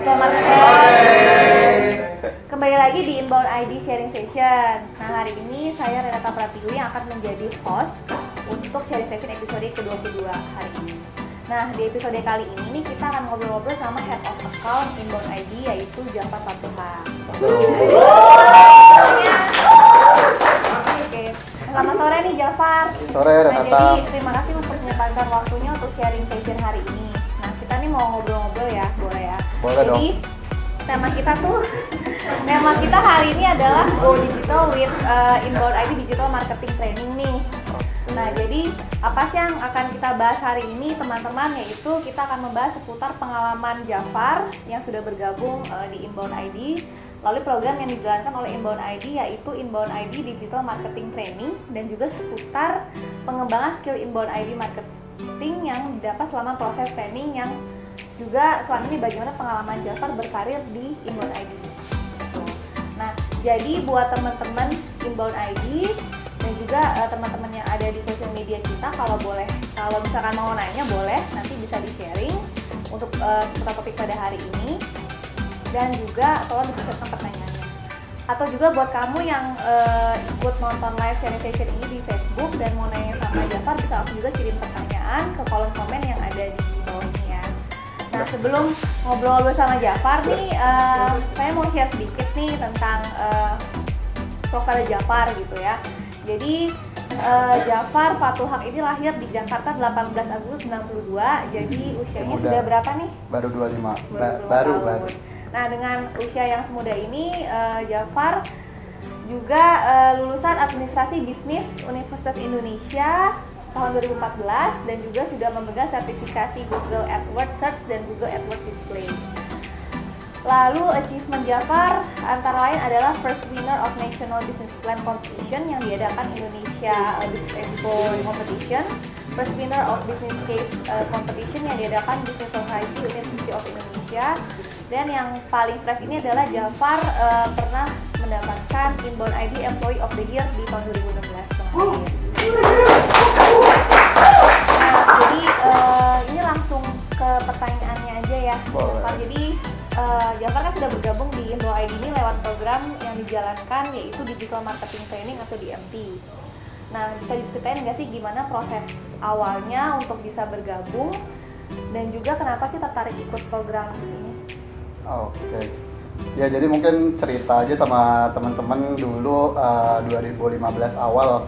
Digital Marketing. Kembali lagi di Inbound ID Sharing Session. Nah, hari ini saya Renata Pratiwi yang akan menjadi host untuk Sharing Session episode ke-22 hari ini. Nah, di episode kali ini nih kita akan ngobrol-ngobrol sama Head of Account Inbound ID yaitu Jafar Fathuha. Oke. Selamat sore nih Jafar. Sore Renata. Nah, jadi terima kasih untuk menyempatkan waktunya untuk sharing session hari ini. Nah, kita nih mau ngobrol-ngobrol ya, boleh ya? Boleh dong. Jadi tema kita hari ini adalah Go Digital with Inbound ID Digital Marketing Training nih. Nah, jadi apa sih yang akan kita bahas hari ini teman-teman, yaitu kita akan membahas seputar pengalaman Jafar yang sudah bergabung di Inbound ID, lalu program yang dijalankan oleh Inbound ID yaitu Inbound ID Digital Marketing Training, dan juga seputar pengembangan skill Inbound ID Marketing yang didapat selama proses training, yang juga selama ini bagaimana pengalaman Jafar berkarir di Inbound ID. Nah, jadi buat teman-teman Inbound ID dan juga teman-teman yang ada di sosial media kita, kalau misalkan mau nanya boleh, nanti bisa di sharing untuk topik pada hari ini, dan juga tolong dipersiapkan pertanyaannya. Atau juga buat kamu yang ikut nonton live sharing session ini di Facebook dan mau nanya sama Jafar, bisa langsung juga kirim pertanyaan ke kolom komen yang ada di bawah ini ya. Nah, sebelum ngobrol-ngobrol sama Jafar nih, saya mau share sedikit nih tentang profil Jafar gitu ya. Jadi Jafar Fathuha ini lahir di Jakarta 18 Agustus 92. Jadi usianya sudah berapa nih? Baru 25. Baru. Nah, dengan usia yang semuda ini, Jafar juga lulusan Administrasi Bisnis Universitas Indonesia tahun 2014 dan juga sudah memegang sertifikasi Google AdWords Search dan Google AdWords Display. Lalu achievement Jafar antara lain adalah first winner of National Business Plan Competition yang diadakan Indonesia Business Expo Competition, first winner of Business Case Competition yang diadakan Business Society University of Indonesia, dan yang paling fresh ini adalah Jafar pernah mendapatkan Inbound ID Employee of the Year di tahun 2016 kemarin. Nah, jadi ini langsung ke pertanyaannya aja ya, Jafar. Jadi Jafar kan sudah bergabung di Inbound ID ini lewat program yang dijalankan yaitu Digital Marketing Training atau DMT. Nah, bisa diceritain nggak sih gimana proses awalnya untuk bisa bergabung dan juga kenapa sih tertarik ikut program ini? Oke. Ya, jadi mungkin cerita aja sama teman-teman dulu 2015 awal.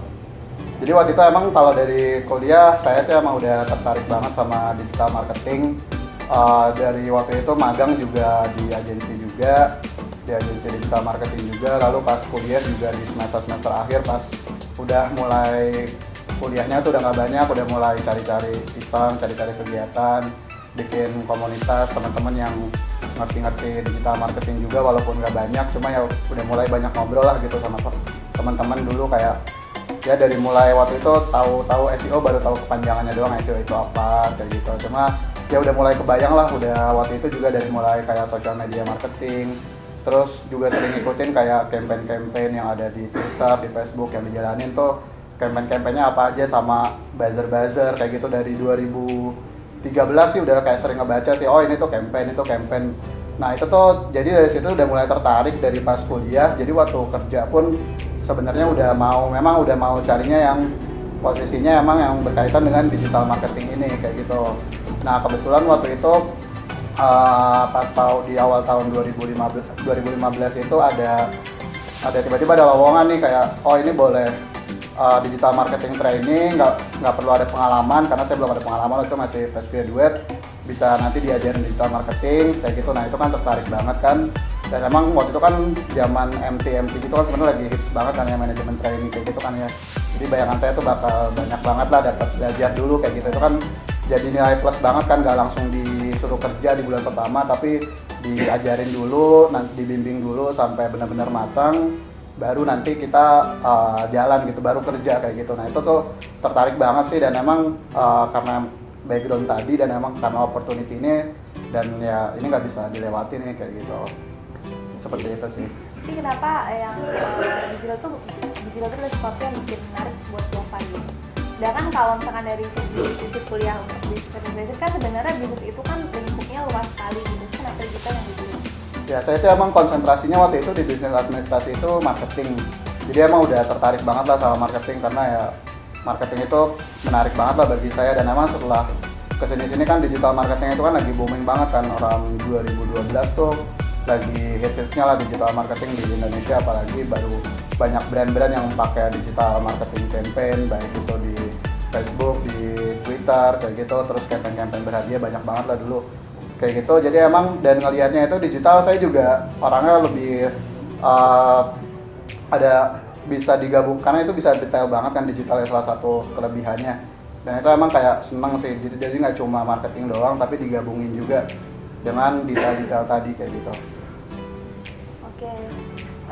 Jadi waktu itu emang kalau dari kuliah saya sih emang udah tertarik banget sama digital marketing. Dari waktu itu magang juga di agensi digital marketing juga, lalu pas kuliah juga di semester akhir pas udah mulai kuliahnya tuh udah nggak banyak, udah mulai cari-cari iseng, cari-cari kegiatan, bikin komunitas teman-teman yang ngerti digital marketing juga walaupun nggak banyak, cuma ya udah mulai banyak ngobrol lah gitu sama teman-teman dulu, kayak ya dari mulai waktu itu tahu SEO baru tahu kepanjangannya doang, SEO itu apa kayak gitu, cuma ya udah mulai kebayang lah, udah waktu itu juga dari mulai kayak social media marketing, terus juga sering ngikutin kayak campaign-campaign yang ada di Twitter, di Facebook yang dijalanin tuh campaign-campaignnya apa aja, sama buzzer-buzzer kayak gitu. Dari 2013 sih udah kayak sering ngebaca sih, oh ini tuh campaign. Nah itu tuh jadi dari situ udah mulai tertarik dari pas kuliah. Jadi waktu kerja pun sebenarnya udah mau carinya yang posisinya emang yang berkaitan dengan digital marketing ini kayak gitu. Nah kebetulan waktu itu pas di awal tahun 2015 itu ada tiba-tiba ada lowongan nih kayak, oh ini boleh digital marketing training, nggak perlu ada pengalaman karena saya belum ada pengalaman, itu masih fresh graduate, bisa nanti diajarin digital marketing kayak gitu. Nah itu kan tertarik banget kan, dan emang waktu itu kan zaman MT gitu kan sebenarnya lagi hits banget kan ya, manajemen training kayak gitu kan ya. Jadi bayangan saya tuh bakal banyak banget lah dapat belajar dulu kayak gitu. Itu kan jadi nilai plus banget kan, nggak langsung disuruh kerja di bulan pertama, tapi diajarin dulu, nanti dibimbing dulu sampai benar-benar matang, baru nanti kita jalan gitu, baru kerja kayak gitu. Nah itu tuh tertarik banget sih, dan emang karena background tadi dan emang karena opportunity ini, dan ya ini nggak bisa dilewatin nih kayak gitu, seperti itu sih. Tapi kenapa yang digital tuh adalah sesuatu yang bikin menarik buat Jafar gitu? Sedangkan kalau misalkan dari sisi kuliah untuk bisnis administration kan sebenarnya bisnis itu kan lingkupnya lingkupnya luas sekali gitu. Kenapa digital yang dipilih? Ya saya sih emang konsentrasinya waktu itu di bisnis administrasi itu marketing. Jadi emang udah tertarik banget lah sama marketing karena ya marketing itu menarik banget lah bagi saya, dan emang setelah kesini-sini kan digital marketing itu kan lagi booming banget kan, orang 2012 tuh lagi hits-hitsnya lah digital marketing di Indonesia, apalagi baru banyak brand-brand yang pakai digital marketing campaign, baik itu di Facebook, di Twitter kayak gitu, terus campaign-campaign berhadiah banyak banget lah dulu kayak gitu. Jadi emang dan ngelihatnya itu digital, saya juga orangnya lebih ada bisa digabung karena itu bisa detail banget kan, digital salah satu kelebihannya, dan itu emang kayak seneng sih, jadi nggak cuma marketing doang tapi digabungin juga dengan detail-detail tadi kayak gitu. Oke,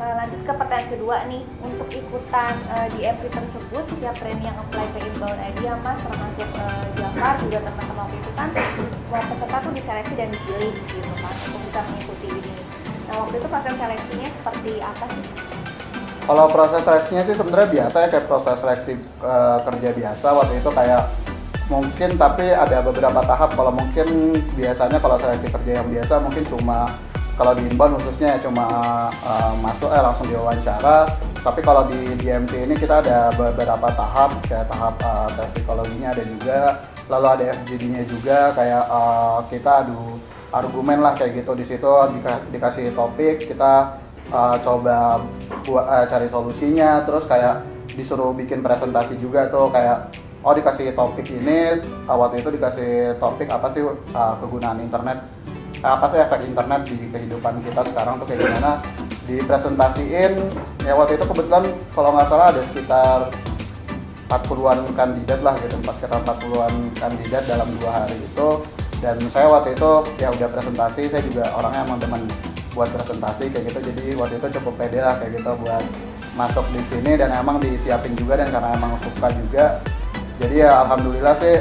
lanjut ke pertanyaan kedua nih. Untuk ikutan di MP tersebut, setiap training yang apply ke Inbound ID ya Mas, termasuk Jafar juga teman-teman waktu itu kan, semua peserta tuh diseleksi dan dipilih gitu kan untuk bisa mengikuti ini. Nah waktu itu proses seleksinya seperti apa sih? Kalau proses seleksinya sih sebenarnya biasa ya, kayak proses seleksi kerja biasa waktu itu kayak mungkin, tapi ada beberapa tahap. Kalau mungkin biasanya kalau seleksi kerja yang biasa mungkin cuma kalau di inbound khususnya ya cuma masuk langsung diwawancara. Tapi kalau di DMT ini kita ada beberapa tahap, kayak tahap tes psikologinya ada juga, lalu ada FGD-nya juga, kayak kita adu argumen lah kayak gitu. Di situ dikasih topik, kita coba buat cari solusinya, terus kayak disuruh bikin presentasi juga tuh, kayak dikasih topik ini, waktu itu dikasih topik apa sih kegunaan internet, apa sih efek internet di kehidupan kita sekarang tuh kayak gimana, dipresentasiin. Ya waktu itu kebetulan kalau nggak salah ada sekitar 40-an kandidat lah gitu, sekitar 40-an kandidat dalam 2 hari itu, dan saya waktu itu ya udah presentasi, saya juga orangnya emang teman buat presentasi kayak gitu, jadi waktu itu cukup pede lah kayak gitu buat masuk di sini, dan emang disiapin juga, dan karena emang suka juga, jadi ya alhamdulillah sih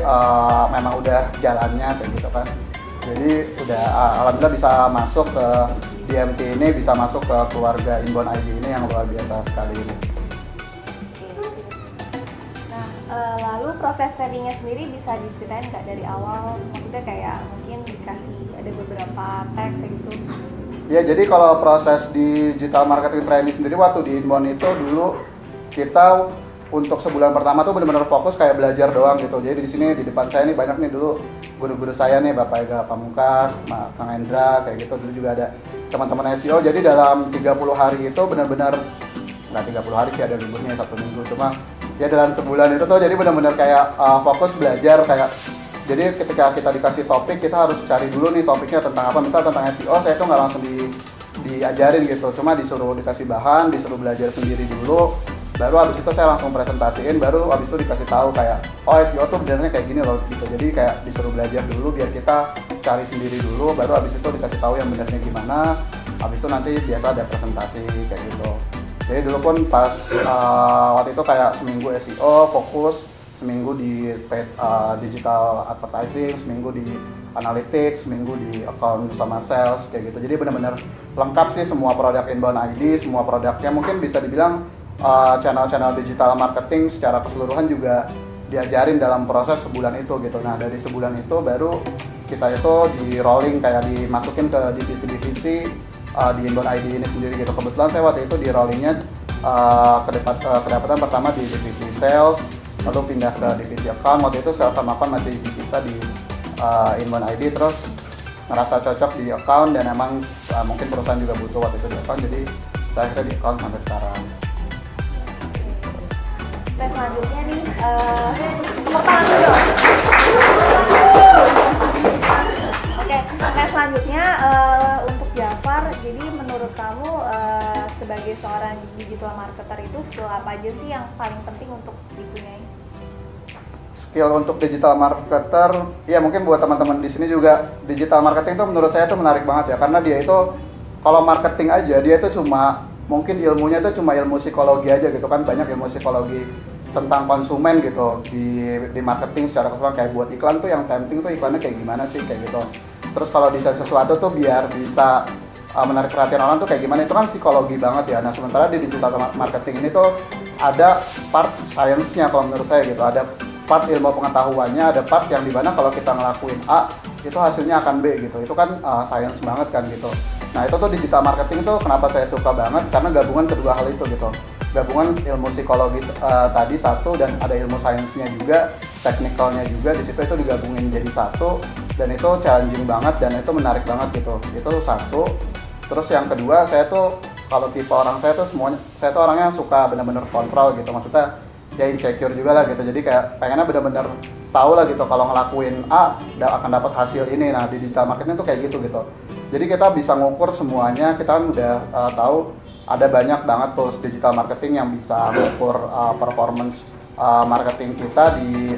memang udah jalannya kayak gitu kan. Jadi udah alhamdulillah bisa masuk ke DMT ini, bisa masuk ke keluarga Inbound ID ini yang luar biasa sekali ini. Nah lalu proses trainingnya sendiri bisa diceritain nggak dari awal? Maksudnya kayak mungkin dikasih ada beberapa teks gitu. Ya, jadi kalau proses digital marketing training sendiri waktu di Inbound itu dulu kita untuk sebulan pertama tuh benar-benar fokus kayak belajar doang gitu. Jadi di sini di depan saya nih banyak nih dulu guru-guru saya nih, Bapak Ega Pamungkas, Kang Endra kayak gitu, dulu juga ada teman-teman SEO. Jadi dalam 30 hari itu benar-benar, nggak 30 hari sih, ada liburnya 1 minggu, cuma ya dalam sebulan itu tuh jadi benar-benar kayak fokus belajar kayak. Jadi ketika kita dikasih topik, kita harus cari dulu nih topiknya tentang apa. Misal tentang SEO, saya tuh nggak langsung diajarin gitu, cuma dikasih bahan, disuruh belajar sendiri dulu, baru habis itu saya langsung presentasiin, baru habis itu dikasih tahu kayak SEO tuh benernya kayak gini loh gitu. Jadi kayak disuruh belajar dulu biar kita cari sendiri dulu, baru habis itu dikasih tahu yang benernya gimana, habis itu nanti biasa ada presentasi kayak gitu. Jadi dulu pun pas waktu itu kayak seminggu SEO fokus, seminggu di paid digital advertising, seminggu di analytics, seminggu di account sama sales kayak gitu. Jadi benar-benar lengkap sih semua produk Inbound ID, semua produknya mungkin bisa dibilang channel-channel digital marketing secara keseluruhan juga diajarin dalam proses sebulan itu gitu. Nah dari sebulan itu baru kita itu di rolling, kayak dimasukin ke divisi-divisi di Inbound ID ini sendiri gitu. Kebetulan saya waktu itu di rollingnya kedapatan pertama di divisi sales, lalu pindah ke divisi account. Waktu itu sales sama account masih dipisah di Inbound ID, terus ngerasa cocok di account, dan emang mungkin perusahaan juga butuh waktu itu di account, jadi saya akhirnya di account sampai sekarang. Tes selanjutnya nih, tepuk tangan dulu. Oke, tes selanjutnya untuk Jafar. Jadi menurut kamu sebagai seorang digital marketer itu skill apa aja sih yang paling penting untuk dipunyai? Skill untuk digital marketer, ya mungkin buat teman-teman di sini juga, digital marketing itu menurut saya tuh menarik banget ya, karena dia itu kalau marketing aja dia itu cuma mungkin ilmunya itu cuma ilmu psikologi aja gitu kan, banyak ilmu psikologi tentang konsumen gitu di marketing secara keseluruhan, kayak buat iklan tuh yang tempting tuh iklannya kayak gimana sih kayak gitu. Terus kalau desain sesuatu tuh biar bisa menarik perhatian orang tuh kayak gimana, itu kan psikologi banget ya. Nah sementara di digital marketing ini tuh ada part science-nya kalau menurut saya gitu, ada part ilmu pengetahuannya, ada part yang dimana kalau kita ngelakuin A itu hasilnya akan B gitu. Itu kan science banget kan gitu. Nah itu tuh digital marketing tuh kenapa saya suka banget, karena gabungan kedua hal itu gitu. Gabungan ilmu psikologi tadi satu, dan ada ilmu sainsnya juga, teknikalnya juga, di situ itu digabungin jadi satu, dan itu challenging banget dan itu menarik banget gitu. Itu satu. Terus yang kedua, saya tuh kalau tipe orang saya tuh semuanya, saya tuh orangnya suka benar-benar kontrol gitu. Maksudnya ya insecure juga lah gitu. Jadi kayak pengennya benar-benar tahu lah gitu, kalau ngelakuin A akan dapat hasil ini. Nah di digital marketing tuh kayak gitu gitu. Jadi kita bisa ngukur semuanya. Kita kan udah tahu ada banyak banget tools digital marketing yang bisa mengukur performance marketing kita di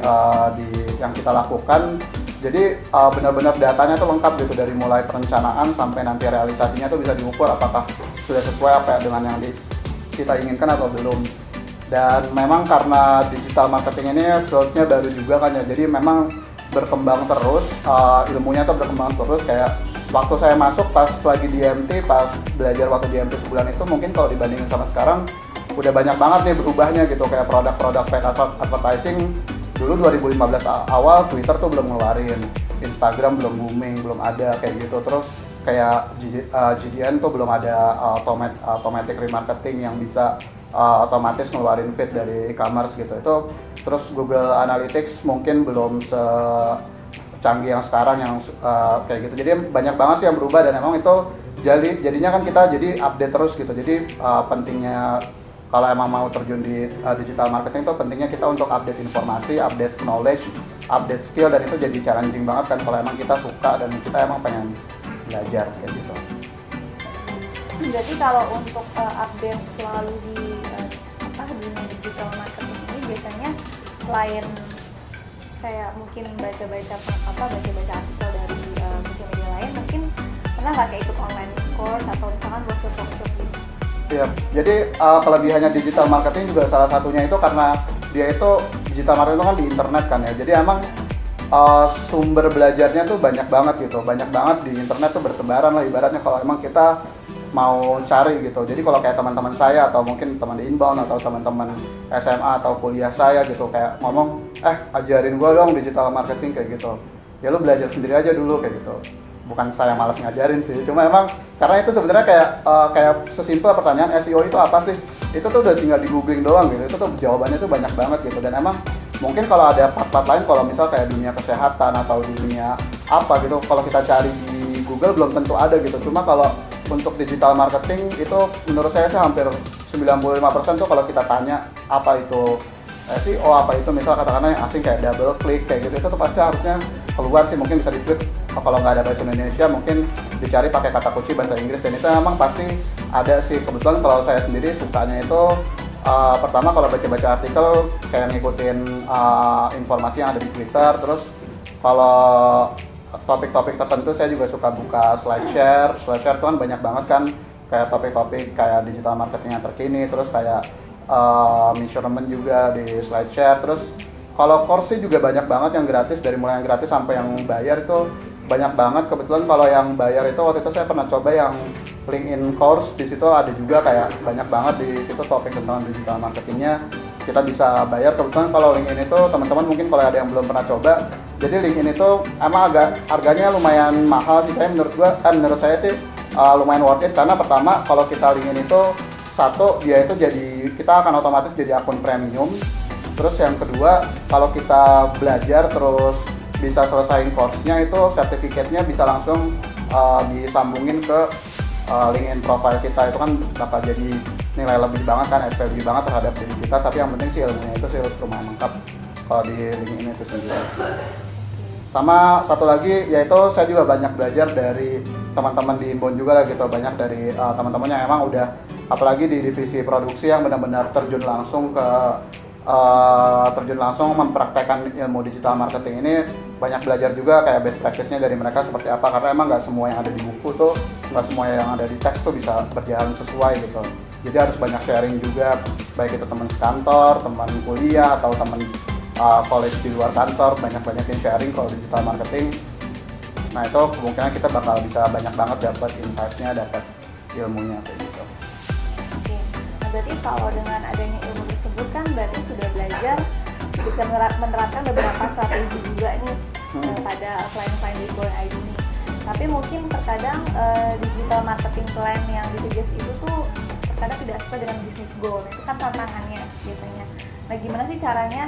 yang kita lakukan. Jadi benar-benar datanya tuh lengkap gitu, dari mulai perencanaan sampai nanti realisasinya tuh bisa diukur apakah sudah sesuai apa dengan yang kita inginkan atau belum. Dan memang karena digital marketing ini field-nya baru juga kan ya, jadi memang berkembang terus, ilmunya tuh berkembang terus. Kayak waktu saya masuk pas lagi di MT, pas belajar waktu di MT sebulan itu, mungkin kalau dibandingin sama sekarang udah banyak banget nih berubahnya gitu. Kayak produk-produk paid advertising dulu 2015 awal Twitter tuh belum ngeluarin, Instagram belum booming, belum ada kayak gitu. Terus kayak GDN tuh belum ada automatic remarketing yang bisa otomatis ngeluarin feed dari e-commerce gitu. Itu terus Google Analytics mungkin belum secanggih yang sekarang yang kayak gitu. Jadi banyak banget sih yang berubah, dan emang itu jadinya kan kita jadi update terus gitu. Jadi pentingnya kalau emang mau terjun di digital marketing itu pentingnya kita untuk update informasi, update knowledge, update skill, dan itu jadi challenging banget kan kalau emang kita suka dan kita emang pengen belajar kayak gitu. Jadi kalau untuk update selalu di dunia digital marketing ini, biasanya selain kayak mungkin baca-baca artikel dari sosial media lain, mungkin pernah nggak kayak ikut online course atau misalkan workshop gitu? Iya, jadi kelebihannya digital marketing juga salah satunya itu karena dia itu digital marketing itu kan di internet kan ya. Jadi emang sumber belajarnya tuh banyak banget gitu, banyak banget di internet tuh bertebaran lah ibaratnya kalau emang kita mau cari gitu. Jadi kalau kayak teman-teman saya atau mungkin teman di inbound atau teman-teman SMA atau kuliah saya gitu kayak ngomong, ajarin gue dong digital marketing kayak gitu. Ya lu belajar sendiri aja dulu kayak gitu. Bukan saya malas ngajarin sih, cuma emang karena itu sebenarnya kayak sesimpel pertanyaan SEO itu apa sih? Itu tuh udah tinggal di googling doang gitu. Itu tuh jawabannya tuh banyak banget gitu. Dan emang mungkin kalau ada part-part lain, kalau misal kayak dunia kesehatan atau dunia apa gitu, kalau kita cari di Google belum tentu ada gitu. Cuma kalau untuk digital marketing itu menurut saya sih hampir 95% tuh kalau kita tanya apa itu SEO, apa itu misal katakanlah yang asing kayak double click kayak gitu, itu tuh pasti harusnya keluar sih. Mungkin bisa di-tweet kalau nggak ada bahasa Indonesia, mungkin dicari pakai kata kunci bahasa Inggris, dan itu memang pasti ada sih. Kebetulan kalau saya sendiri sukanya itu pertama kalau baca-baca artikel kayak ngikutin informasi yang ada di Twitter. Terus kalau topik-topik tertentu saya juga suka buka SlideShare itu kan banyak banget kan kayak topik-topik kayak digital marketing yang terkini. Terus kayak measurement juga di SlideShare. Terus kalau course sih juga banyak banget yang gratis, dari mulai yang gratis sampai yang bayar itu banyak banget. Kebetulan kalau yang bayar itu waktu itu saya pernah coba yang LinkedIn course, di situ ada juga kayak banyak banget di situ topik tentang digital marketingnya, kita bisa bayar. Kebetulan kalau LinkedIn itu teman-teman mungkin kalau ada yang belum pernah coba, jadi LinkedIn itu emang agak harganya lumayan mahal sih, menurut saya sih lumayan worth it. Karena pertama kalau kita LinkedIn itu satu, dia itu jadi kita akan otomatis jadi akun premium. Terus yang kedua, kalau kita belajar terus bisa selesaiin course-nya, itu sertifikatnya bisa langsung disambungin ke LinkedIn profile kita. Itu kan bakal jadi nilai lebih banget kan, lebih banget terhadap diri kita. Tapi yang penting sih ilmunya itu sih lumayan lengkap kalau di LinkedIn itu sendiri. Sama satu lagi yaitu saya juga banyak belajar dari teman-teman di inbound juga lah gitu. Banyak dari teman-teman yang emang udah, apalagi di divisi produksi yang benar-benar terjun langsung mempraktekkan ilmu digital marketing ini. Banyak belajar juga kayak best practice-nya dari mereka seperti apa, karena emang nggak semua yang ada di buku tuh, nggak semua yang ada di teks tuh bisa berjalan sesuai gitu. Jadi harus banyak sharing juga, baik itu teman sekantor, teman kuliah, atau teman college di luar kantor. Banyak-banyakin sharing kalau digital marketing. Nah itu kemungkinan kita bakal bisa banyak banget dapat insight-nya, dapat ilmunya kayak gitu. Oke, nah berarti kalau dengan adanya ilmu tersebut kan berarti sudah belajar bisa menerapkan beberapa strategi juga nih. pada klien-klien di Inbound ID ini. Tapi mungkin terkadang digital marketing plan yang disuggest itu tuh terkadang tidak sesuai dengan bisnis goal. Itu kan tantangannya biasanya. Nah, gimana sih caranya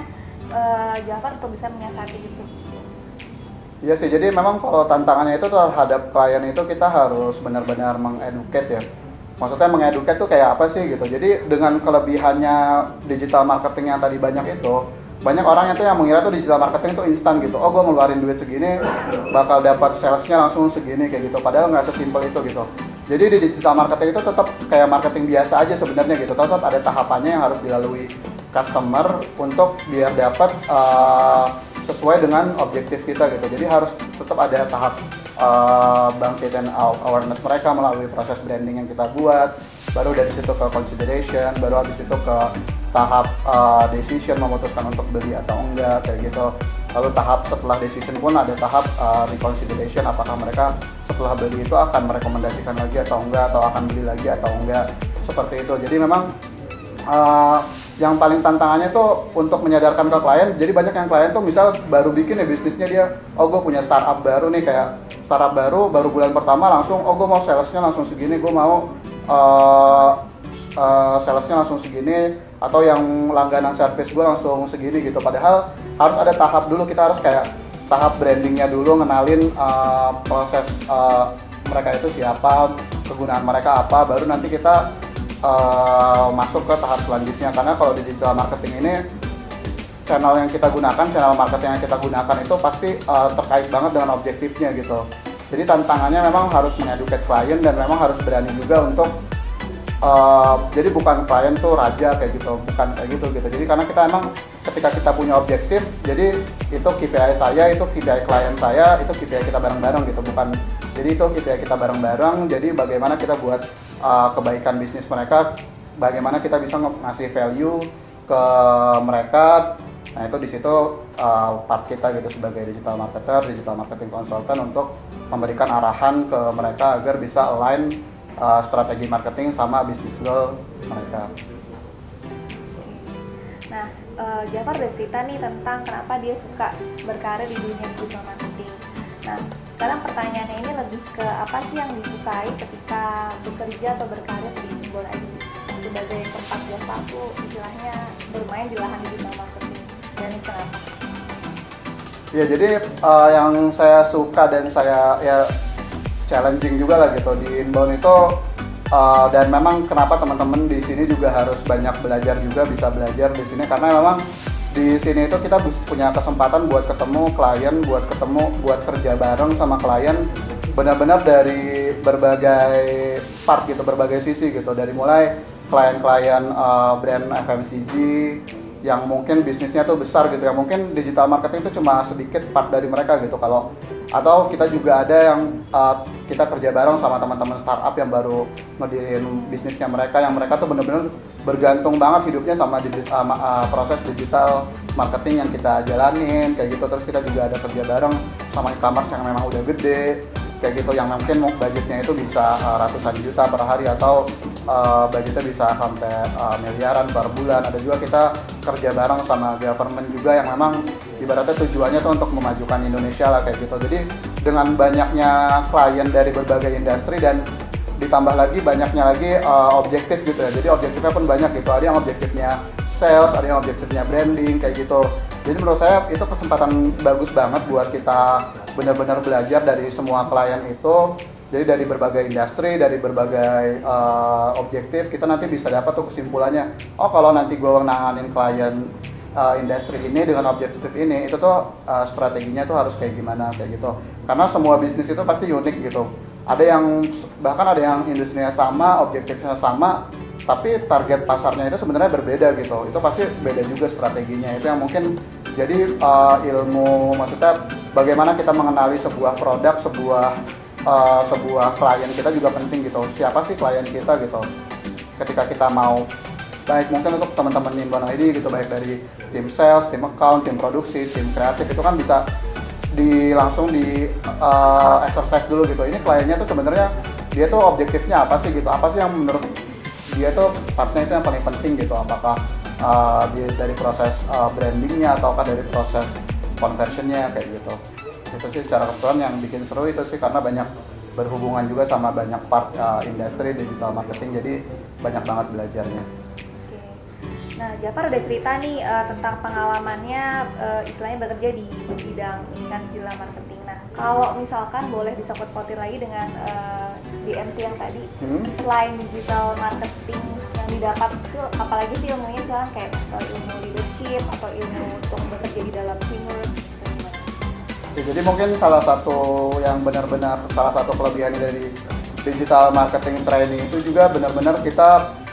Jafar untuk bisa menyiasati itu? Iya sih, jadi memang kalau tantangannya itu terhadap klien itu kita harus benar-benar mengeducate ya. Maksudnya mengeducate tuh kayak apa sih gitu. Jadi dengan kelebihannya digital marketing yang tadi banyak itu, banyak orang itu yang mengira tuh digital marketing itu instan gitu. Oh, gue ngeluarin duit segini bakal dapat salesnya langsung segini kayak gitu. Padahal nggak sesimpel itu gitu. Jadi di digital marketing itu tetap kayak marketing biasa aja sebenarnya gitu. Tetap ada tahapannya yang harus dilalui customer untuk biar dapat sesuai dengan objektif kita gitu. Jadi harus tetap ada tahap bangkitin awareness mereka melalui proses branding yang kita buat. Baru dari situ ke consideration, baru habis itu ke tahap decision memutuskan untuk beli atau enggak kayak gitu. Lalu tahap setelah decision pun ada tahap reconsideration, apakah mereka setelah beli itu akan merekomendasikan lagi atau enggak, atau akan beli lagi atau enggak, seperti itu. Jadi memang yang paling tantangannya tuh untuk menyadarkan ke klien. Jadi banyak yang klien tuh misal baru bikin ya bisnisnya dia, oh gue punya startup baru nih, kayak startup baru bulan pertama langsung, oh gue mau salesnya langsung segini, gue mau salesnya langsung segini, atau yang langganan service gue langsung segini gitu. Padahal harus ada tahap dulu, kita harus kayak tahap brandingnya dulu, ngenalin proses mereka itu siapa, kegunaan mereka apa, baru nanti kita masuk ke tahap selanjutnya. Karena kalau di digital marketing ini channel yang kita gunakan, channel marketing yang kita gunakan itu pasti terkait banget dengan objektifnya gitu. Jadi tantangannya memang harus mengeduket klien dan memang harus berani juga untuk jadi bukan klien tuh raja kayak gitu, bukan kayak gitu. Jadi karena kita emang ketika kita punya objektif, jadi itu KPI saya, itu KPI klien saya, itu KPI kita bareng-bareng gitu, bukan. Jadi itu KPI kita bareng-bareng. Jadi bagaimana kita buat kebaikan bisnis mereka, bagaimana kita bisa ngasih value ke mereka. Nah itu di situ part kita gitu sebagai digital marketer, digital marketing consultant untuk memberikan arahan ke mereka agar bisa align strategi marketing sama bisnis goal mereka. Nah, Jafar udah cerita nih tentang kenapa dia suka berkarir di dunia digital marketing. Nah, sekarang pertanyaannya ini lebih ke apa sih yang disukai ketika bekerja atau berkarir di Inbound ID sebagai tempat Jafar tuh istilahnya bermain di lahan digital marketing, dan kenapa? Ya jadi yang saya suka dan saya ya challenging juga lah gitu di Inbound itu, dan memang kenapa teman-teman di sini juga harus banyak belajar juga, bisa belajar di sini karena memang di sini itu kita punya kesempatan buat ketemu klien, buat kerja bareng sama klien benar-benar dari berbagai part gitu, berbagai sisi gitu. Dari mulai klien-klien brand FMCG yang mungkin bisnisnya tuh besar gitu ya, mungkin digital marketing itu cuma sedikit part dari mereka gitu. Atau kita juga ada yang kita kerja bareng sama teman-teman startup yang baru ngedirin bisnisnya mereka, yang mereka tuh bener-bener bergantung banget hidupnya sama proses digital marketing yang kita jalanin kayak gitu. Terus kita juga ada kerja bareng sama e-commerce yang memang udah gede kayak gitu, yang mungkin budgetnya itu bisa ratusan juta per hari, atau budgetnya bisa sampai miliaran per bulan. Ada juga kita kerja bareng sama government juga yang memang ibaratnya tujuannya tuh untuk memajukan Indonesia lah kayak gitu. Jadi dengan banyaknya klien dari berbagai industri dan ditambah lagi banyaknya lagi objektif gitu ya. Jadi objektifnya pun banyak gitu. Ada yang objektifnya sales, ada yang objektifnya branding kayak gitu. Jadi menurut saya itu kesempatan bagus banget buat kita benar-benar belajar dari semua klien itu. Jadi dari berbagai industri, dari berbagai objektif, kita nanti bisa dapat tuh kesimpulannya. Oh kalau nanti gue nanganin klien industri ini dengan objektif ini, itu tuh strateginya tuh harus kayak gimana kayak gitu. Karena semua bisnis itu pasti unik gitu. Ada yang bahkan ada yang industrinya sama, objektifnya sama, tapi target pasarnya itu sebenarnya berbeda gitu. Itu pasti beda juga strateginya. Itu yang mungkin jadi ilmu, maksudnya bagaimana kita mengenali sebuah produk, sebuah klien kita juga penting gitu. Siapa sih klien kita gitu? Ketika kita mau, baik mungkin untuk teman-teman Inbound ID gitu, baik dari tim sales, tim account, tim produksi, tim kreatif, itu kan bisa langsung di exercise dulu gitu. Ini kliennya tuh sebenarnya dia tuh objektifnya apa sih gitu? Apa sih yang menurut dia tuh partnya itu yang paling penting gitu? Apakah dia dari proses brandingnya, ataukah dari proses conversionnya kayak gitu. Itu sih secara keseluruhan yang bikin seru itu sih, karena banyak berhubungan juga sama banyak part industri digital marketing, jadi banyak banget belajarnya. Nah, Jafar udah cerita nih tentang pengalamannya istilahnya bekerja di bidang ini kan, digital marketing. Nah, kalau misalkan boleh disangkut-pautin lagi dengan DMT yang tadi, selain digital marketing yang didapat itu apalagi sih ilmunya, misalkan kayak ilmu leadership atau ilmu untuk bekerja di dalam teamwork? Ya, jadi mungkin salah satu yang benar-benar salah satu kelebihan dari digital marketing training itu juga benar-benar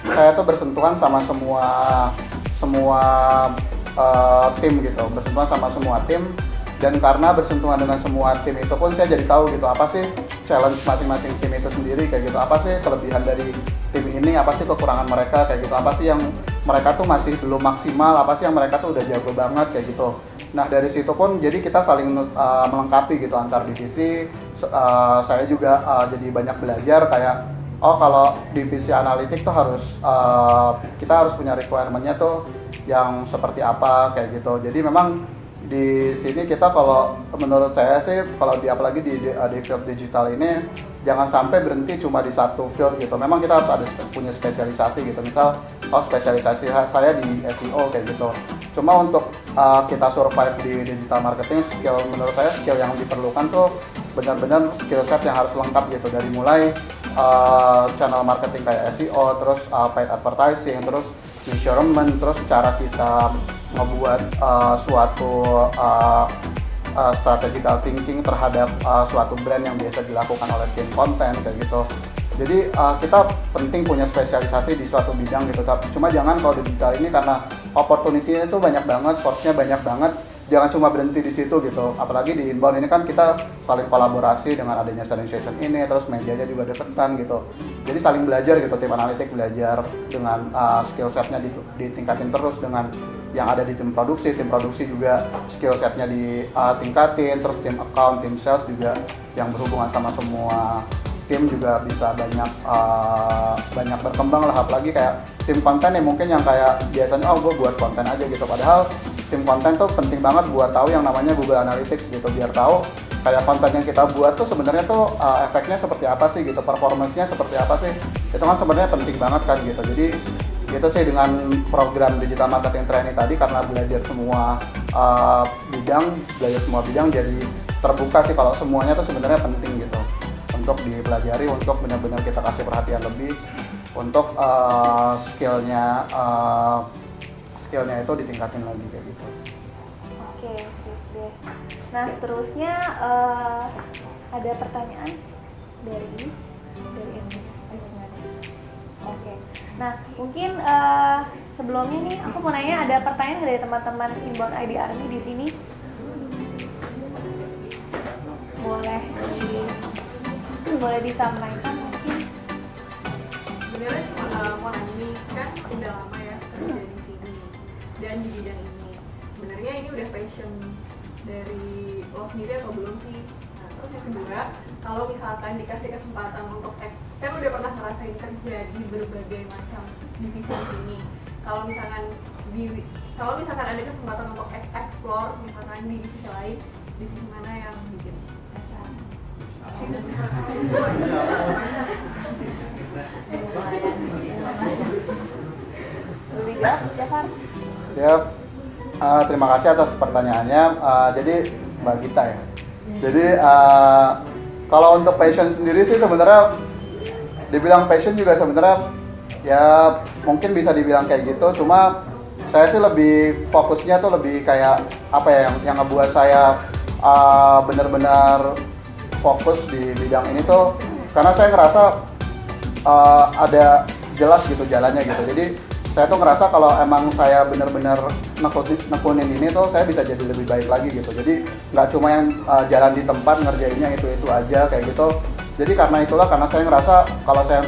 saya tuh bersentuhan sama semua tim gitu, bersentuhan sama semua tim, dan karena bersentuhan dengan semua tim itu pun saya jadi tahu gitu apa sih challenge masing-masing tim itu sendiri kayak gitu, apa sih kelebihan dari tim ini, apa sih kekurangan mereka kayak gitu, apa sih yang mereka tuh masih belum maksimal, apa sih yang mereka tuh udah jago banget kayak gitu. Nah dari situ pun jadi kita saling melengkapi gitu antar divisi. Saya juga jadi banyak belajar kayak kalau divisi analitik tuh kita harus punya requirement-nya tuh yang seperti apa kayak gitu. Jadi memang di sini kita, kalau menurut saya sih, kalau apalagi di field digital ini jangan sampai berhenti cuma di satu field gitu. Memang kita harus punya spesialisasi gitu. Misal spesialisasi saya di SEO kayak gitu. Cuma untuk kita survive di digital marketing, menurut saya skill yang diperlukan tuh benar-benar skill set yang harus lengkap gitu, dari mulai channel marketing kayak SEO, terus paid advertising, terus measurement, terus cara kita ngebuat suatu strategical thinking terhadap suatu brand yang biasa dilakukan oleh tim konten kayak gitu. Jadi kita penting punya spesialisasi di suatu bidang gitu. Cuma jangan kalau di digital ini, karena opportunity-nya itu banyak banget, source-nya banyak banget, jangan cuma berhenti di situ gitu. Apalagi di inbound ini kan kita saling kolaborasi dengan adanya sharing session ini, terus medianya juga deketan gitu. Jadi saling belajar gitu, tim analitik belajar dengan skill set-nya ditingkatin terus dengan yang ada di tim produksi juga skill set-nya ditingkatin, terus tim account, tim sales juga yang berhubungan sama semua tim juga bisa banyak berkembang lah. Apalagi kayak tim konten yang mungkin yang kayak biasanya gue buat konten aja gitu, padahal tim konten tuh penting banget buat tahu yang namanya Google Analytics gitu, biar tahu kayak konten yang kita buat tuh sebenarnya tuh efeknya seperti apa sih gitu, performance-nya seperti apa sih, itu kan sebenarnya penting banget kan gitu. Jadi itu sih dengan program digital marketing training tadi, karena belajar semua bidang jadi terbuka sih kalau semuanya tuh sebenarnya penting gitu untuk dipelajari, untuk benar-benar kita kasih perhatian lebih untuk skillnya itu ditingkatin lagi kayak gitu. Oke, sip deh. Nah seterusnya ada pertanyaan dari ini. Oke. Nah mungkin sebelumnya nih aku mau nanya, ada pertanyaan dari teman-teman Inbound ID Army di sini? Boleh disampaikan mungkin? Sebenarnya mau nanya nih, kan udah lama ya kerja di sini dan di bidang ini. Sebenarnya ini udah passion dari lo sendiri atau belum sih? Nah, terus yang kedua, kalau misalkan dikasih kesempatan untuk kan udah pernah ngerasain kerja di berbagai macam divisi di sini. Kalau misalkan ada kesempatan untuk explore misalkan di divisi lain, divisi mana yang bikin Ya, terima kasih atas pertanyaannya. Jadi Mbak Gita ya. Jadi kalau untuk passion sendiri sih sebenarnya dibilang passion juga sebenarnya ya mungkin bisa dibilang kayak gitu. Cuma saya sih lebih fokusnya tuh lebih kayak apa ya, yang ngebuat saya benar-benar fokus di bidang ini tuh karena saya ngerasa ada jelas gitu jalannya gitu. Jadi saya tuh ngerasa kalau emang saya benar-benar nekunin ini tuh saya bisa jadi lebih baik lagi gitu. Jadi nggak cuma yang jalan di tempat ngerjainnya itu aja kayak gitu. Jadi karena saya ngerasa kalau saya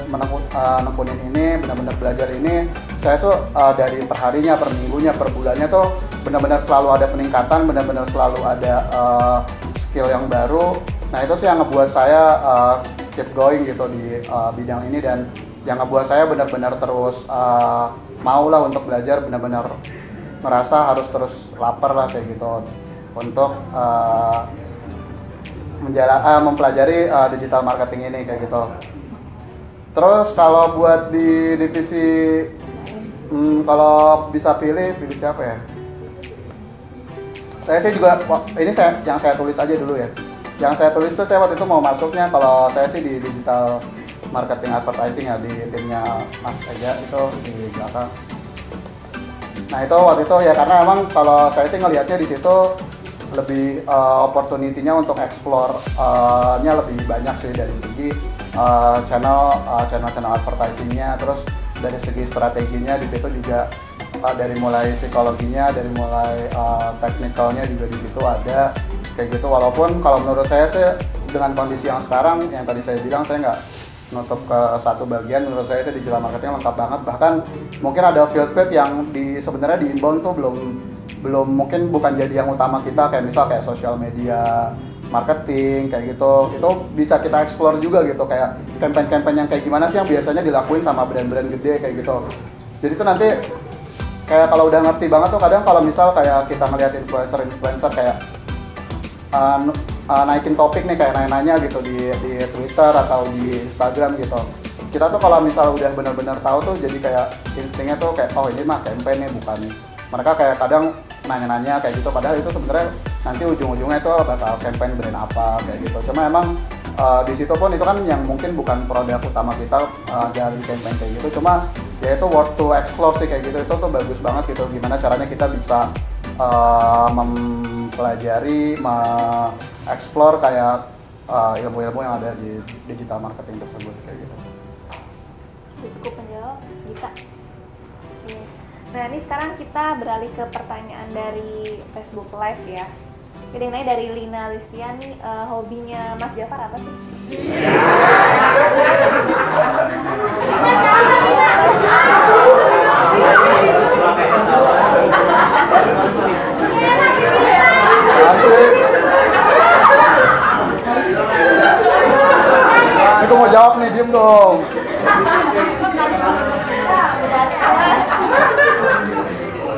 nekunin ini, benar-benar belajar ini, saya tuh dari perharinya, per minggunya, per bulannya tuh benar-benar selalu ada peningkatan, benar-benar selalu ada skill yang baru. Nah itu sih yang ngebuat saya keep going gitu di bidang ini, dan yang ngebuat saya benar-benar terus mau lah untuk belajar, benar-benar merasa harus terus lapar lah kayak gitu. untuk mempelajari digital marketing ini kayak gitu. Terus kalau buat di divisi kalau bisa pilih siapa ya? Saya sih juga ini yang saya tulis aja dulu ya. Yang saya tulis tuh saya waktu itu mau masuknya kalau saya sih di digital marketing advertising ya, di timnya Mas Eja itu di belakang. Nah itu waktu itu ya karena emang kalau saya sih ngelihatnya di situ lebih opportunity-nya untuk explore-nya lebih banyak sih dari segi channel advertising-nya, terus dari segi strateginya di situ juga dari mulai psikologinya, dari mulai technical-nya juga di situ ada kayak gitu. Walaupun kalau menurut saya sih dengan kondisi yang sekarang yang tadi saya bilang saya nggak nutup ke satu bagian, menurut saya sih digital marketing lengkap banget. Bahkan mungkin ada field yang sebenarnya di inbound tuh belum mungkin bukan jadi yang utama kita, kayak misal kayak social media marketing kayak gitu, itu bisa kita explore juga gitu, kayak campaign yang kayak gimana sih yang biasanya dilakuin sama brand-brand gede kayak gitu. Jadi tuh nanti kayak kalau udah ngerti banget tuh kadang kalau misal kayak kita ngeliat influencer kayak naikin topik nih kayak nanya gitu di Twitter atau di Instagram gitu, kita tuh kalau misal udah benar-benar tahu tuh jadi kayak instingnya tuh kayak oh ini mah campaign nih bukan nih. Mereka kayak kadang nanya-nanya kayak gitu, padahal itu sebenarnya nanti ujung-ujungnya itu bakal campaign brand apa kayak gitu. Cuma emang di situ pun itu kan yang mungkin bukan produk utama kita dari campaign kayak gitu. Cuma ya itu worth to explore sih kayak gitu, itu tuh bagus banget gitu. Gimana caranya kita bisa mempelajari, explore kayak ilmu-ilmu yang ada di digital marketing tersebut kayak gitu. Cukup menjawab, bisa. Nah ini sekarang kita beralih ke pertanyaan dari Facebook Live ya. Jadi yang nanya dari Lina Listian nih, hobinya Mas Jafar apa sih? Asik. Aku mau jawab nih, diem dong.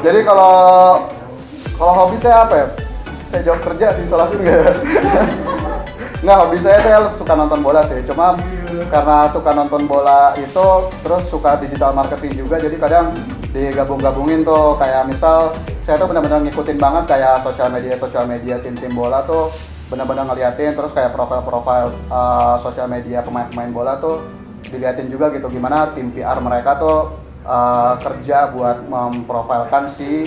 Jadi kalau hobi saya apa ya? Saya jawab kerja disolahin nggak? Nggak, hobi saya suka nonton bola sih. Cuma karena suka nonton bola itu, terus suka digital marketing juga. Jadi kadang digabung-gabungin tuh. Kayak misal saya tuh benar-benar ngikutin banget kayak sosial media tim-tim bola tuh, benar-benar ngeliatin. Terus kayak profil sosial media pemain-pemain bola tuh diliatin juga gitu. Gimana tim PR mereka tuh kerja buat memprofilkan si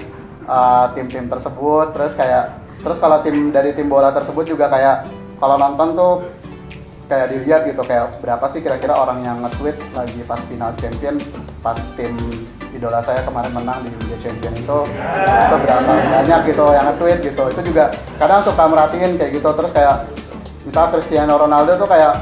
tim-tim tersebut. Terus kalau dari tim bola tersebut juga kayak kalau nonton tuh kayak dilihat gitu kayak berapa sih kira-kira orang yang nge-tweet lagi pas final champion, pas tim idola saya kemarin menang di Liga Champion itu berapa banyak gitu yang nge-tweet gitu. Itu juga kadang suka merhatiin kayak gitu. Terus kayak misal Cristiano Ronaldo tuh kayak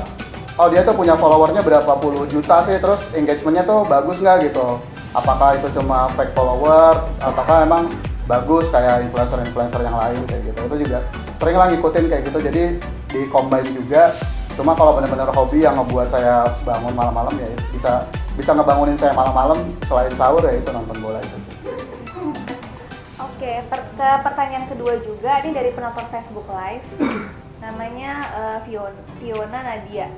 oh dia tuh punya followernya berapa puluh juta sih, terus engagementnya tuh bagus nggak gitu, apakah itu cuma fake follower ataukah emang bagus kayak influencer yang lain kayak gitu. Itu juga sering lah ngikutin kayak gitu, jadi di combine juga. Cuma kalau benar-benar hobi yang ngebuat saya bangun malam-malam ya bisa ngebangunin saya malam-malam selain sahur ya itu nonton bola itu. Oke, ke pertanyaan kedua juga, ini dari penonton Facebook Live. Namanya Fiona Nadia.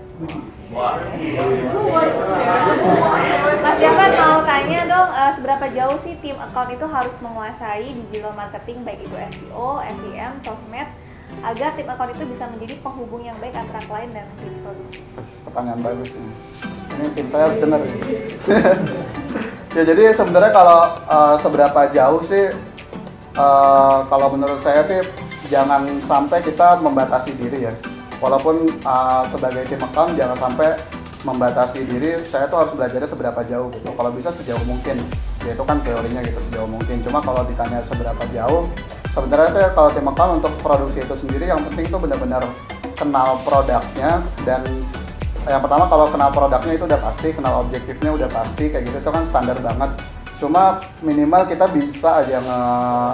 Mas Jafar mau tanya dong, seberapa jauh sih tim account itu harus menguasai digital marketing baik itu SEO, SEM, sosmed agar tim account itu bisa menjadi penghubung yang baik antara klien dan tim produksi? Pertanyaan bagus ini. Ini tim saya harus dengar. Ya jadi sebenarnya kalau seberapa jauh sih, kalau menurut saya sih jangan sampai kita membatasi diri ya. Walaupun sebagai tim account jangan sampai membatasi diri, saya tuh harus belajarnya seberapa jauh gitu. Kalau bisa sejauh mungkin, ya itu kan teorinya gitu, sejauh mungkin. Cuma kalau ditanya seberapa jauh, sebenarnya saya kalau tim account untuk produksi itu sendiri yang penting itu benar-benar kenal produknya. Dan yang pertama kalau kenal produknya itu udah pasti, kenal objektifnya udah pasti kayak gitu, itu kan standar banget. Cuma minimal kita bisa aja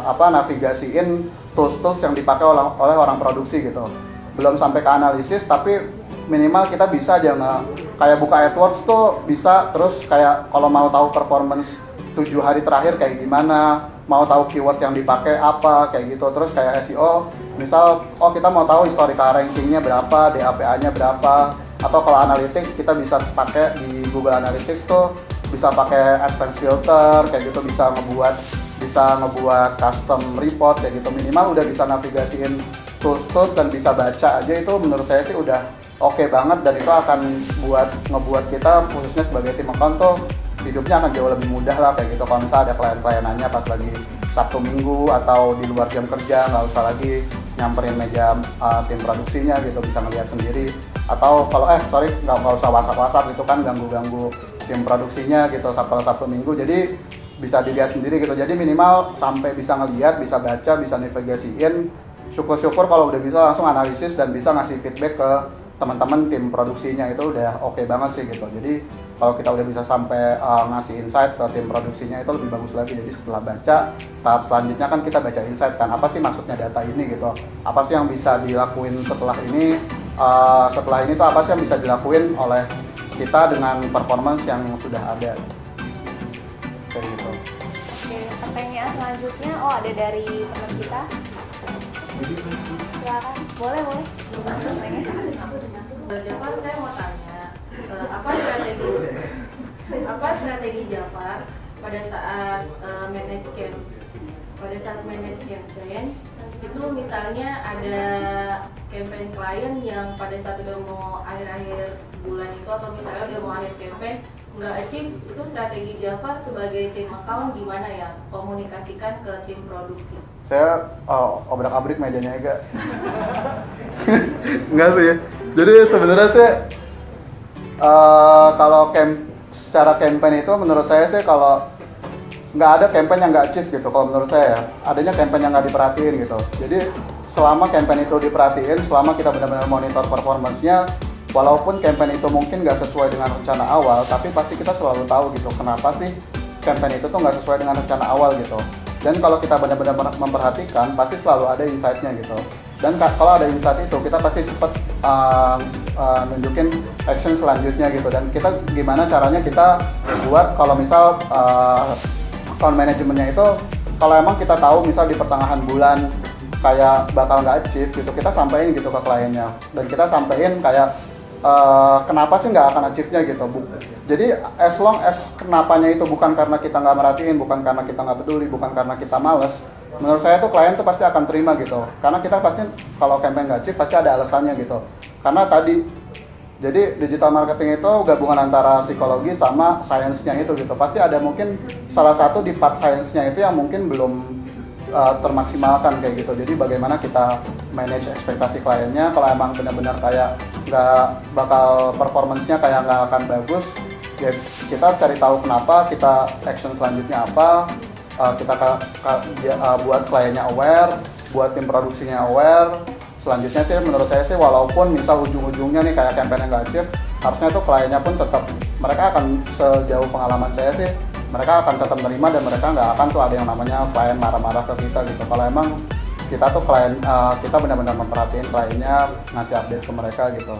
navigasiin tools-tools yang dipakai oleh orang produksi gitu. Belum sampai ke analisis, tapi minimal kita bisa aja kayak buka AdWords tuh bisa. Terus kayak kalau mau tahu performance 7 hari terakhir kayak gimana, mau tahu keyword yang dipakai apa kayak gitu. Terus kayak SEO misal oh kita mau tahu historical rankingnya berapa, DAPA-nya berapa, atau kalau analytics kita bisa pakai di Google Analytics tuh bisa pakai advanced filter kayak gitu, bisa ngebuat custom report kayak gitu, minimal udah bisa navigasiin tools dan bisa baca aja. Itu menurut saya sih udah oke banget, dan itu akan ngebuat kita khususnya sebagai tim account tuh hidupnya akan jauh lebih mudah lah kayak gitu. Kalau misalnya ada klien-klien nanya pas lagi Sabtu Minggu atau di luar jam kerja, nggak usah lagi nyamperin meja tim produksinya gitu, bisa ngeliat sendiri. Atau kalau nggak usah WhatsApp itu kan ganggu tim produksinya gitu kalau Sabtu Minggu, jadi bisa dilihat sendiri gitu. Jadi minimal sampai bisa ngeliat, bisa baca, bisa navigasiin. Syukur-syukur kalau udah bisa langsung analisis dan bisa ngasih feedback ke teman-teman tim produksinya, itu udah oke banget sih gitu. Jadi kalau kita udah bisa sampai ngasih insight ke tim produksinya itu lebih bagus lagi. Jadi setelah baca, tahap selanjutnya kan kita baca insight kan, apa sih maksudnya data ini gitu, apa sih yang bisa dilakuin setelah ini tuh apa sih yang bisa dilakuin oleh kita dengan performance yang sudah ada kayak gitu. Oke, pertanyaan selanjutnya ada dari teman kita. Silakan, boleh. Jafar, saya mau tanya, apa strategi Jafar pada saat manage campaign itu, misalnya ada campaign klien yang pada saat udah mau akhir bulan itu atau misalnya udah mau akhir campaign nggak achieve, itu strategi Jafar sebagai tim account gimana ya komunikasikan ke tim produksi? Saya obrak-abrik mejanya Ega. Enggak sih. Jadi sebenarnya sih kalau secara campaign itu menurut saya sih kalau nggak ada campaign yang nggak achieve gitu. Kalau menurut saya adanya campaign yang nggak diperhatiin gitu. Jadi selama campaign itu diperhatiin, selama kita benar-benar monitor performance-nya, walaupun campaign itu mungkin nggak sesuai dengan rencana awal, tapi pasti kita selalu tahu gitu kenapa sih campaign itu tuh nggak sesuai dengan rencana awal gitu. Dan kalau kita benar-benar memperhatikan, pasti selalu ada insight-nya gitu. Dan kalau ada insight itu, kita pasti cepat nunjukin action selanjutnya gitu. Dan kita gimana caranya kita buat kalau misal account manajemennya itu, kalau emang kita tahu misal di pertengahan bulan kayak bakal nggak achieve gitu, kita sampaikan gitu ke kliennya. Dan kita sampaikan kayak kenapa sih nggak akan achieve-nya gitu. Jadi as long as kenapanya itu bukan karena kita nggak merhatiin, bukan karena kita nggak peduli, bukan karena kita males, menurut saya tuh klien tuh pasti akan terima gitu. Karena kita pasti kalau campaign nggak achieve pasti ada alasannya gitu. Karena tadi jadi digital marketing itu gabungan antara psikologi sama sainsnya itu gitu. Pasti ada mungkin salah satu di part sainsnya itu yang mungkin belum termaksimalkan kayak gitu. Jadi bagaimana kita manage ekspektasi kliennya, kalau emang benar-benar kayak nggak bakal performance-nya kayak nggak akan bagus, ya kita cari tahu kenapa, kita action selanjutnya apa, kita buat kliennya aware, buat tim produksinya aware. Selanjutnya sih menurut saya sih walaupun misal ujung-ujungnya nih kayak campaign yang nggak achieve, harusnya tuh kliennya pun tetap, mereka akan sejauh pengalaman saya sih mereka akan tetap menerima, dan mereka nggak akan tuh ada yang namanya klien marah-marah ke kita gitu. Kalau emang kita tuh kita benar-benar memperhatiin kliennya, ngasih update ke mereka gitu.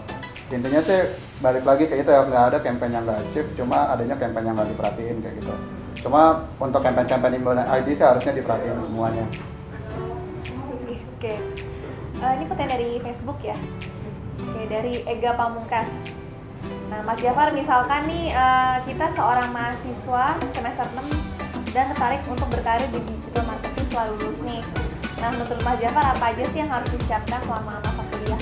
Intinya sih balik lagi kayak gitu ya, nggak ada campaign yang nggak achieve, cuma adanya campaign yang nggak diperhatiin kayak gitu. Cuma untuk campaign inbound ID sih harusnya diperhatiin semuanya. Oke. Ini pertanyaan dari Facebook ya. Oke, dari Ega Pamungkas. Nah, Mas Jafar, misalkan nih kita seorang mahasiswa semester 6 dan tertarik untuk berkarir di digital marketing setelah lulus nih. Nah, menurut Mas Jafar apa aja sih yang harus disiapkan selama masa kuliah?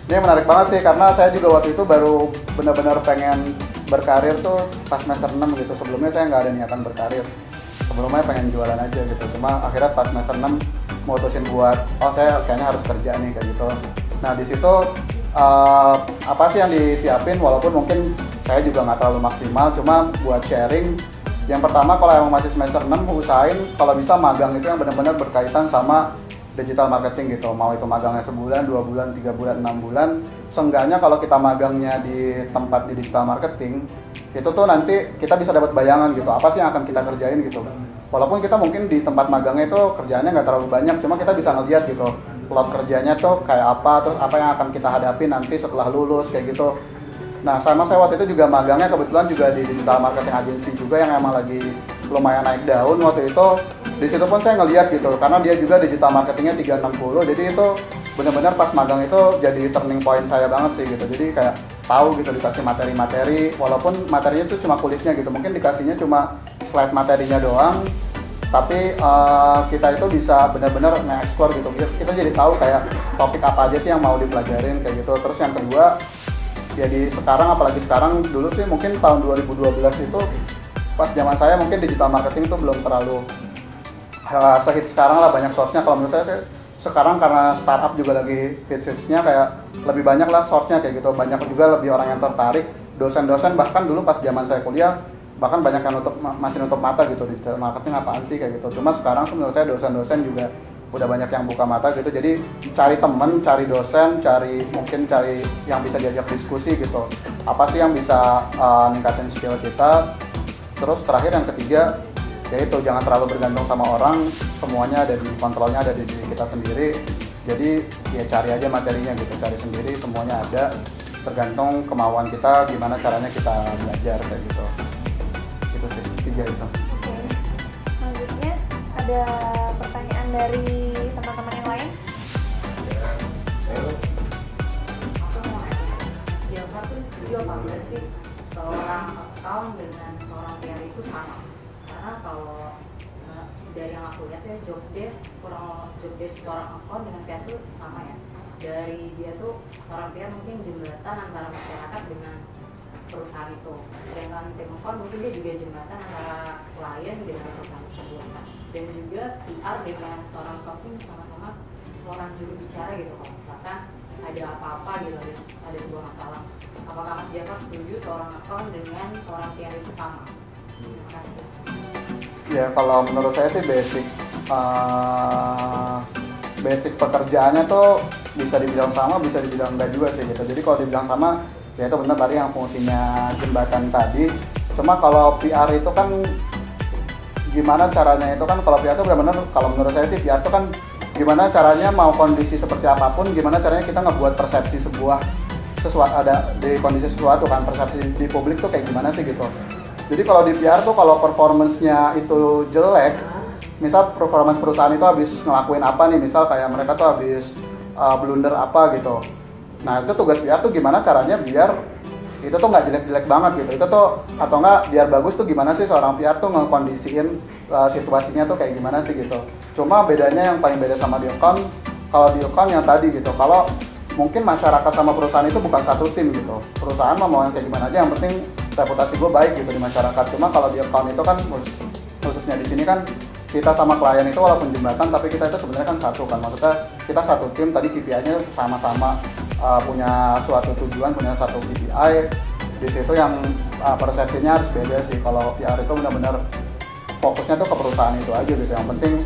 Ini menarik banget sih, karena saya juga waktu itu baru benar-benar pengen berkarir tuh pas semester 6 gitu. Sebelumnya saya nggak ada niatan berkarir. Sebelumnya pengen jualan aja gitu. Cuma akhirnya pas semester 6 mutusin buat, saya kayaknya harus kerja nih kayak gitu. Nah, di situ apa sih yang disiapin, walaupun mungkin saya juga nggak terlalu maksimal, cuma buat sharing. Yang pertama, kalau emang masih semester 6, usahain kalau bisa magang itu yang benar-benar berkaitan sama digital marketing gitu. Mau itu magangnya sebulan, 2 bulan, 3 bulan, 6 bulan, seenggaknya kalau kita magangnya di tempat di digital marketing, itu tuh nanti kita bisa dapat bayangan gitu, apa sih yang akan kita kerjain gitu. Walaupun kita mungkin di tempat magangnya itu kerjaannya nggak terlalu banyak, cuma kita bisa ngeliat gitu plot kerjanya tuh kayak apa, terus apa yang akan kita hadapi nanti setelah lulus kayak gitu. Nah, sama saya waktu itu juga magangnya kebetulan juga di digital marketing agency juga yang emang lagi lumayan naik daun waktu itu. Di situ pun saya ngeliat gitu, karena dia juga digital marketingnya 360, jadi itu benar-benar pas magang itu jadi turning point saya banget sih gitu. Jadi kayak tahu gitu dikasih materi-materi, walaupun materinya itu cuma kulitnya gitu, mungkin dikasihnya cuma slide materinya doang, tapi kita itu bisa benar-benar nge-explore gitu. Kita jadi tahu kayak topik apa aja sih yang mau dipelajarin kayak gitu. Terus yang kedua, jadi sekarang, apalagi sekarang, dulu sih mungkin tahun 2012 itu pas zaman saya mungkin digital marketing itu belum terlalu sehit sekarang lah, banyak source-nya. Kalau menurut saya sekarang karena startup juga lagi hits-hitsnya, kayak lebih banyak lah source-nya kayak gitu, banyak juga lebih orang yang tertarik. Dosen-dosen bahkan dulu pas zaman saya kuliah bahkan banyak yang masih nutup mata gitu, digital marketing apaan sih kayak gitu. Cuma sekarang menurut saya dosen-dosen juga udah banyak yang buka mata gitu. Jadi cari temen, cari dosen, mungkin cari yang bisa diajak diskusi gitu, apa sih yang bisa ningkatin skill kita. Terus terakhir yang ketiga, yaitu jangan terlalu bergantung sama orang, semuanya ada di kontrolnya, ada di diri kita sendiri. Jadi ya cari aja materinya gitu, cari sendiri, semuanya ada, tergantung kemauan kita, gimana caranya kita belajar kayak gitu. Itu sih, tiga itu. Oke. Selanjutnya ada pertanyaan dari teman-teman yang lain? Aku mau nanya, siapa tuh setuju apa enggak sih seorang account dengan seorang PR itu sama? Karena kalau dari yang aku lihat ya, job desk seorang account dengan PR itu sama ya. Dari dia tuh seorang PR mungkin jembatan antara masyarakat dengan perusahaan itu, sedangkan tim account mungkin dia juga jembatan antara klien dengan perusahaan tersebut. Dan juga PR dengan seorang account sama-sama seorang juru bicara gitu. Kalau misalkan ada apa-apa gitu, ada sebuah masalah, apakah Mas Jafar setuju seorang account dengan seorang PR itu sama? Terima kasih. Ya kalau menurut saya sih basic pekerjaannya tuh bisa dibilang sama, bisa dibilang enggak juga sih gitu. Jadi kalau dibilang sama, ya itu benar tadi yang fungsinya jembatan tadi. Cuma kalau PR itu kan gimana caranya, itu kan kalau PR itu benar-benar, kalau menurut saya sih PR itu kan gimana caranya, mau kondisi seperti apapun, gimana caranya kita ngebuat persepsi sesuatu ada di kondisi sesuatu kan, persepsi di publik tuh kayak gimana sih gitu. Jadi kalau di PR tuh kalau performance-nya itu jelek, misal performance perusahaan itu habis ngelakuin apa nih, misal kayak mereka tuh habis blunder apa gitu. Nah itu tugas PR tuh gimana caranya biar itu tuh nggak jelek-jelek banget gitu. Itu tuh, atau nggak biar bagus tuh gimana sih seorang PR tuh ngekondisiin situasinya tuh kayak gimana sih gitu. Cuma bedanya yang paling beda sama di account, kalau di account yang tadi gitu, kalau mungkin masyarakat sama perusahaan itu bukan satu tim gitu. Perusahaan mau yang kayak gimana aja, yang penting reputasi gue baik gitu di masyarakat. Cuma kalau di account itu kan khususnya di sini kan kita sama klien itu walaupun jembatan, tapi kita itu sebenarnya kan satu kan, maksudnya kita satu tim, tadi KPI-nya sama-sama punya suatu tujuan, punya satu KPI. Di situ yang persepsinya harus beda sih. Kalau PR itu benar-benar fokusnya tuh ke perusahaan itu aja gitu, yang penting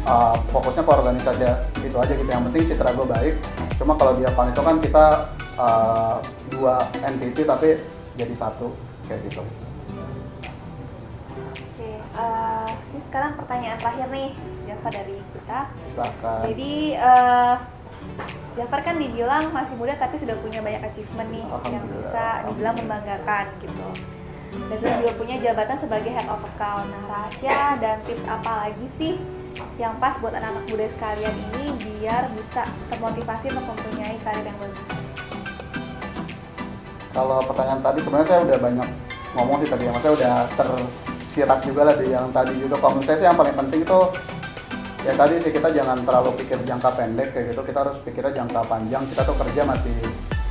fokusnya ke organisasi itu aja gitu, yang penting citra gue baik. Cuma kalau di account itu kan kita dua entity tapi jadi satu kayak gitu. Oke, ini sekarang pertanyaan terakhir nih, Jafar dari kita. Silakan. Jadi Jafar kan dibilang masih muda tapi sudah punya banyak achievement nih yang bisa dibilang membanggakan gitu. Dan sudah juga punya jabatan sebagai head of account. Nah, rahasia dan tips apa lagi sih yang pas buat anak-anak muda sekalian ini biar bisa termotivasi untuk mempunyai karir yang bagus? Kalau pertanyaan tadi sebenarnya saya udah banyak ngomong sih tadi ya, maksudnya udah tersirat juga lah di yang tadi gitu. Kalau menurut saya sih yang paling penting itu ya tadi sih, kita jangan terlalu pikir jangka pendek kayak gitu, kita harus pikirnya jangka panjang. Kita tuh kerja masih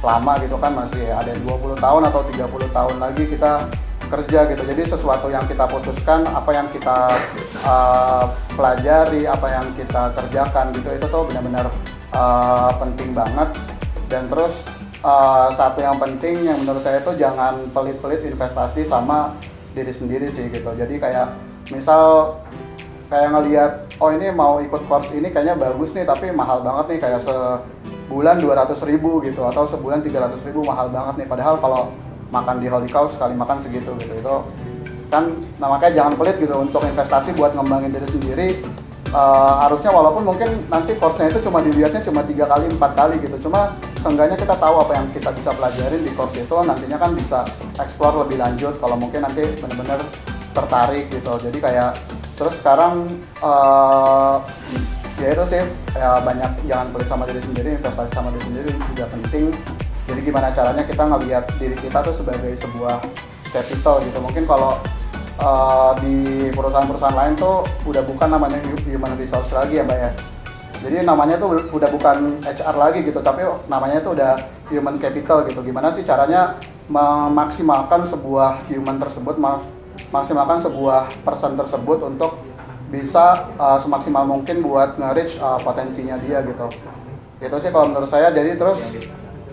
lama gitu kan, masih ada 20 tahun atau 30 tahun lagi kita kerja gitu. Jadi sesuatu yang kita putuskan, apa yang kita pelajari, apa yang kita kerjakan gitu, itu tuh benar-benar penting banget. Dan terus satu yang penting yang menurut saya itu jangan pelit-pelit investasi sama diri sendiri sih gitu. Jadi kayak misal kayak ngelihat, oh ini mau ikut course ini kayaknya bagus nih tapi mahal banget nih, kayak sebulan 200.000 gitu atau sebulan 300.000, mahal banget nih. Padahal kalau makan di Holy Cow sekali makan segitu gitu, itu kan. Nah makanya jangan pelit gitu untuk investasi buat ngembangin diri sendiri. Harusnya walaupun mungkin nanti course-nya itu cuma dilihatnya cuma 3 kali 4 kali gitu, cuma seenggaknya kita tahu apa yang kita bisa pelajarin di course itu, nantinya kan bisa explore lebih lanjut kalau mungkin nanti benar-benar tertarik gitu. Jadi kayak Terus sekarang ya itu sih ya, banyak jangan pelit sama diri sendiri, investasi sama diri sendiri juga penting. Jadi gimana caranya kita ngelihat diri kita tuh sebagai sebuah capital gitu. Mungkin kalau di perusahaan-perusahaan lain tuh udah bukan namanya human resource lagi ya Mbak ya. Jadi namanya tuh udah bukan HR lagi gitu, tapi namanya tuh udah human capital gitu. Gimana sih caranya memaksimalkan sebuah human tersebut, maksimalkan sebuah person tersebut untuk bisa semaksimal mungkin buat nge-reach potensinya dia gitu. Itu sih kalau menurut saya. Jadi terus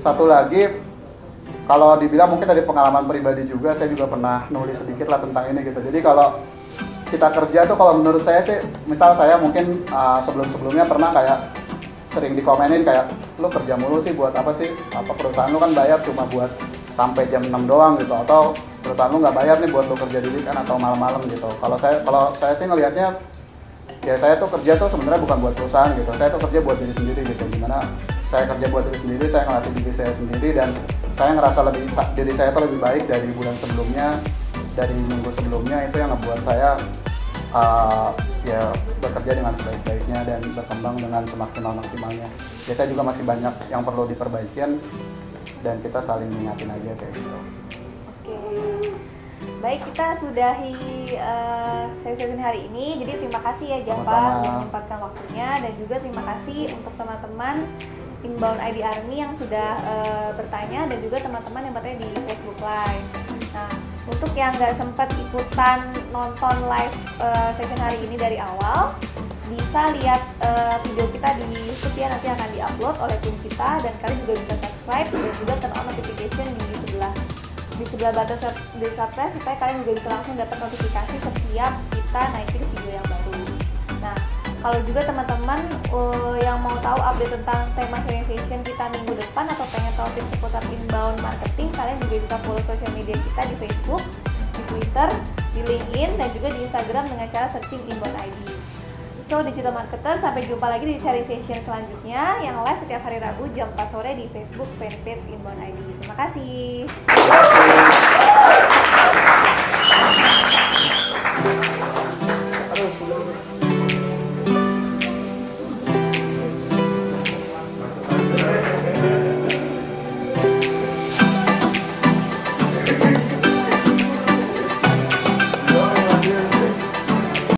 satu lagi, kalau dibilang mungkin dari pengalaman pribadi juga, saya juga pernah nulis sedikit lah tentang ini gitu. Jadi kalau kita kerja tuh, kalau menurut saya sih, misal saya mungkin sebelum-sebelumnya pernah kayak sering dikomenin kayak, lu kerja mulu sih buat apa sih? Apa perusahaan lu kan bayar cuma buat sampai jam 6 doang gitu, atau perusahaan lu nggak bayar nih buat lu kerja di weekend atau malam-malam gitu. Kalau saya sih ngelihatnya, ya saya tuh kerja tuh sebenarnya bukan buat perusahaan gitu. Saya tuh kerja buat diri sendiri gitu. Gimana saya kerja buat diri sendiri, saya ngelatih diri saya sendiri, dan saya ngerasa diri saya tuh lebih baik dari bulan sebelumnya, dari minggu sebelumnya. Itu yang ngebuat saya ya bekerja dengan sebaik-baiknya dan berkembang dengan semaksimal-maksimalnya. Ya saya juga masih banyak yang perlu diperbaikin, dan kita saling mengingatin aja kayak gitu. Oke. Baik, kita sudahi sesi hari ini. Jadi terima kasih ya Japa sudah menyempatkan waktunya, dan juga terima kasih untuk teman-teman Inbound ID Army yang sudah bertanya, dan juga teman-teman yang bertanya di Facebook Live. Nah, untuk yang nggak sempat ikutan nonton live session hari ini dari awal, bisa lihat video kita di YouTube ya, nanti akan diupload oleh tim kita, dan kalian juga bisa subscribe dan juga turn on notification di sebelah button di subscribe, supaya kalian juga bisa langsung dapat notifikasi setiap kita naikin video yang baru. Nah, kalau juga teman-teman yang mau tahu update tentang tema sharing session kita minggu depan, atau pengen tahu tips seputar inbound marketing, kalian juga bisa follow sosial media kita di Facebook, di Twitter, di LinkedIn, dan juga di Instagram dengan cara searching Inbound ID. So, Digital Marketer, sampai jumpa lagi di sharing session selanjutnya yang live setiap hari Rabu jam 4 sore di Facebook fanpage Inbound ID. Terima kasih.